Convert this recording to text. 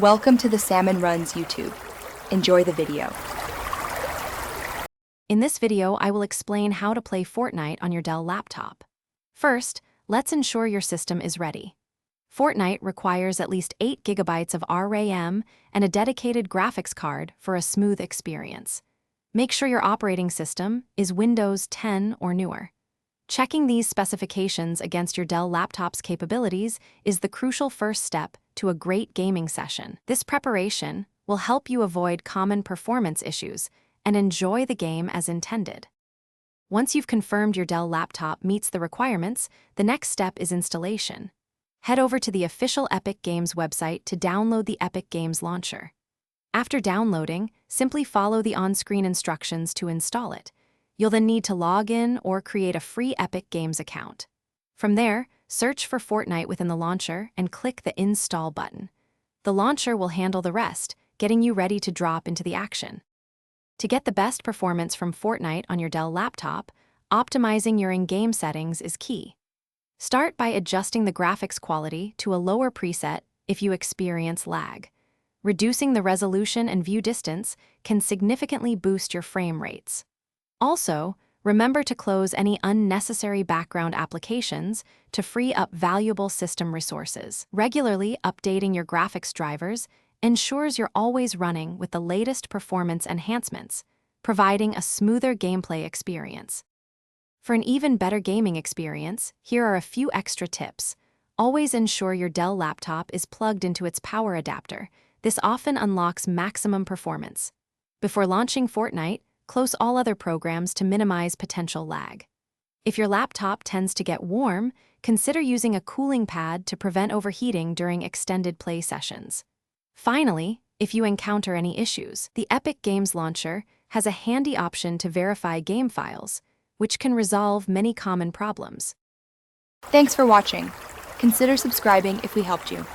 Welcome to the Salmon Runs YouTube. Enjoy the video. In this video, I will explain how to play Fortnite on your Dell laptop. First, let's ensure your system is ready. Fortnite requires at least 8 GB of RAM and a dedicated graphics card for a smooth experience. Make sure your operating system is Windows 10 or newer. Checking these specifications against your Dell laptop's capabilities is the crucial first step to a great gaming session. This preparation will help you avoid common performance issues and enjoy the game as intended. Once you've confirmed your Dell laptop meets the requirements, the next step is installation. Head over to the official Epic Games website to download the Epic Games launcher. After downloading, simply follow the on-screen instructions to install it. You'll then need to log in or create a free Epic Games account. From there, search for Fortnite within the launcher and click the Install button. The launcher will handle the rest, getting you ready to drop into the action. To get the best performance from Fortnite on your Dell laptop, optimizing your in-game settings is key. Start by adjusting the graphics quality to a lower preset if you experience lag. Reducing the resolution and view distance can significantly boost your frame rates. Also, remember to close any unnecessary background applications to free up valuable system resources. Regularly updating your graphics drivers ensures you're always running with the latest performance enhancements, providing a smoother gameplay experience. For an even better gaming experience, here are a few extra tips. Always ensure your Dell laptop is plugged into its power adapter. This often unlocks maximum performance. Before launching Fortnite, close all other programs to minimize potential lag. If your laptop tends to get warm, consider using a cooling pad to prevent overheating during extended play sessions. Finally, if you encounter any issues, the Epic Games launcher has a handy option to verify game files, which can resolve many common problems. Thanks for watching. Consider subscribing if we helped you.